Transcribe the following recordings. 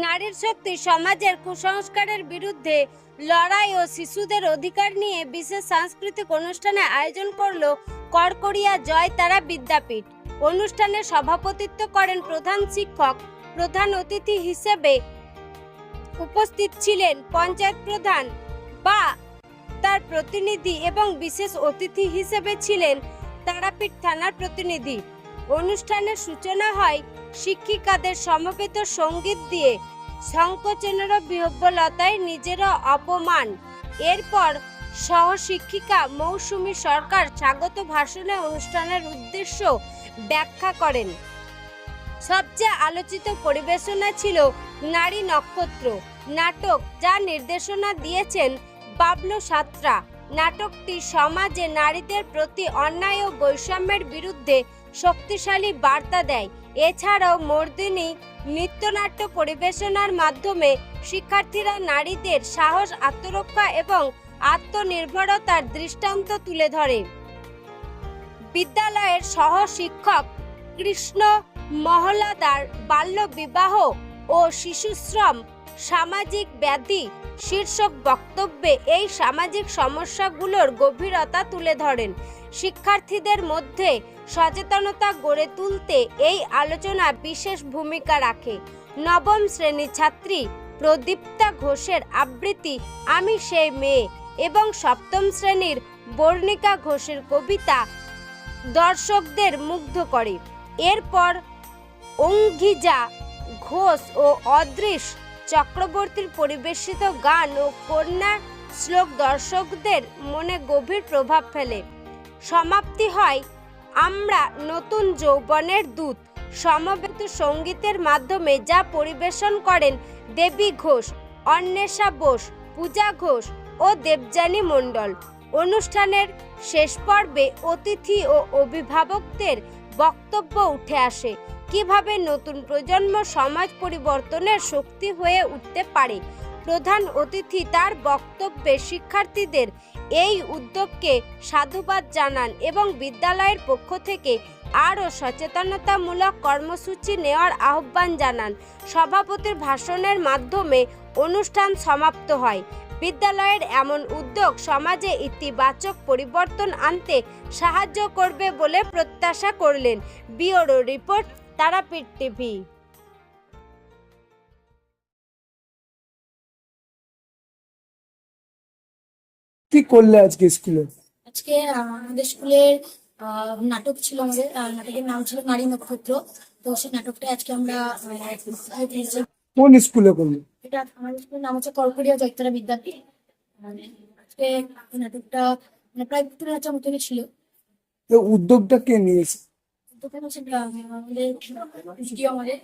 নারীর শক্তি সমাজের কুসংস্কারের বিরুদ্ধে লড়াই ও শিশুদের অধিকার নিয়ে বিশেষ সাংস্কৃতিক অনুষ্ঠানের আয়োজন করল করকরিয়া জয় তারা বিদ্যাপীঠ। অনুষ্ঠানে সভাপতিত্ব করেন প্রধান শিক্ষক। প্রধান অতিথি হিসেবে উপস্থিত ছিলেন পঞ্চায়েত প্রধান বা তার প্রতিনিধি এবং বিশেষ অতিথি হিসেবে ছিলেন তারাপীঠ থানার প্রতিনিধি। অনুষ্ঠানের সূচনা হয় শিক্ষিকাদের সমবেত সঙ্গীত দিয়ে, সংকোচনের বিহ্বলতায় নিজেরও অপমান। এরপর সহশিক্ষিকা মৌসুমী সরকার স্বাগত ভাষণে অনুষ্ঠানের উদ্দেশ্য ব্যাখ্যা করেন। সবচেয়ে আলোচিত পরিবেশনা ছিল নারী নক্ষত্র নাটক, যা নির্দেশনা দিয়েছেন বাবলু সাঁতরা। নাটকটি সমাজে নারীদের প্রতি অন্যায় ও বৈষম্যের বিরুদ্ধে শক্তিশালী বার্তা দেয়। এছাড়াও মর্দিনী নৃত্যনাট্য পরিবেশনার মাধ্যমে শিক্ষার্থীরা নারীদের সাহস, আত্মরক্ষা এবং আত্মনির্ভরতার দৃষ্টান্ত তুলে ধরে। বিদ্যালয়ের সহ শিক্ষক কৃষ্ণ মহলাদার বাল্য বিবাহ ও শিশুশ্রম সামাজিক ব্যাধি শীর্ষক বক্তব্যে এই সামাজিক সমস্যাগুলোর গভীরতা তুলে ধরেন। শিক্ষার্থীদের মধ্যে সচেতনতা গড়ে তুলতে এই আলোচনা বিশেষ ভূমিকা রাখে। নবম শ্রেণীর ছাত্রী প্রদীপ্তা ঘোষের আবৃত্তি আমি সেই মেয়ে এবং সপ্তম শ্রেণীর বর্ণিকা ঘোষের কবিতা দর্শকদের মুগ্ধ করে। এরপর অঙ্গিজা ঘোষ ও অদৃশ চক্রবর্তীর পরিবেশিত গান ও কন্যা শ্লোক দর্শকদের মনে গভীর প্রভাব ফেলে। সমাপ্তি হয় আমরা নতুন যৌবনের দূত সমবেত সঙ্গীতের মাধ্যমে, যা পরিবেশন করেন দেবী ঘোষ, অন্বেষা বোস, পূজা ঘোষ ও দেবযানী মণ্ডল। অনুষ্ঠানের শেষ পর্বে অতিথি ও অভিভাবকদের বক্তব্য উঠে আসে কিভাবে নতুন প্রজন্ম সমাজ পরিবর্তনের শক্তি হয়ে উঠতে পারে। প্রধান অতিথি তার বক্তব্যে শিক্ষার্থীদের এই উদ্যোগকে সাধুবাদ জানান এবং বিদ্যালয়ের পক্ষ থেকে আরও সচেতনতামূলক কর্মসূচি নেওয়ার আহ্বান জানান। সভাপতির ভাষণের মাধ্যমে অনুষ্ঠান সমাপ্ত হয়। বিদ্যালয়ের এমন উদ্যোগ সমাজে ইতিবাচক পরিবর্তন আনতে সাহায্য করবে বলে প্রত্যাশা করলেন। Bureau report, Tarapith TV. কি করলে আজকে স্কুলে? আজকে আমাদের স্কুলের নাটক ছিল। আমাদের নাটকের নাম ছিল নারী নক্ষত্র। তো সেই নাটকটা আজকে আমরা কোন স্কুলে করলে? এটা আমাদের স্কুলের নাম হচ্ছে করকরিয়া জয় তারা বিদ্যাপীঠ। আজকে নাটকটা প্রায় 2.5 মতনই ছিল। তো উদ্যোগটা কে নিয়েছে? আমাদের ভিডিও আমাদের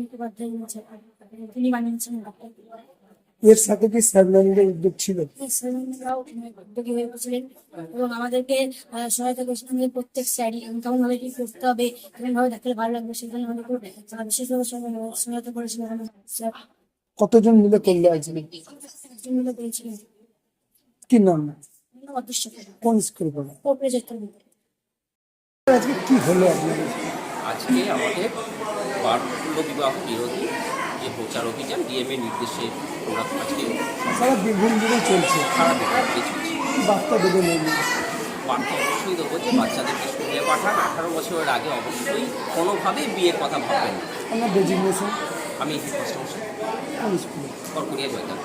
মুখোপাধ্যায় তিনি বানিয়েছেন। এর সাথে কি স্যারম্যানদের উদ্যোগ ছিল? উদ্যোগী হয়ে বসলেন এবং আমাদেরকে সহায়তা করেছেন। আমাদের প্রত্যেক স্যারই কেমন ভাবে কি করতে হবে, কেমন ভাবে দেখতে ভালো লাগবে, সেখানে আমাদের বিশেষভাবে সহায়তা করেছিলেন স্যার। কতজন মিলে করলে আজকে? একজন মিলে করেছিলেন। কি নাম? অদৃশ্য। কোন স্কুল পড়ে? আজকে কি হলো আপনাদের? আজকে আমাদের বাল্য বিবাহ বিরোধী যে প্রচার অভিযান ডিএমএ নির্দেশে আমরা আজকে সারা বীরভূম জুড়ে চলছে। সারা বিভাগে চলছে। বার্তা দেবে নেই? বার্তা অবশ্যই দেবো যে বাচ্চাদেরকে স্কুলে পাঠান। 18 বছরের আগে অবশ্যই কোনোভাবেই বিয়ের কথা ভাববেন না। আমার ডেজিগনেশন? আমি হেডমাস্টার মশাই, কোন স্কুলে? করকরিয়া জয়তা।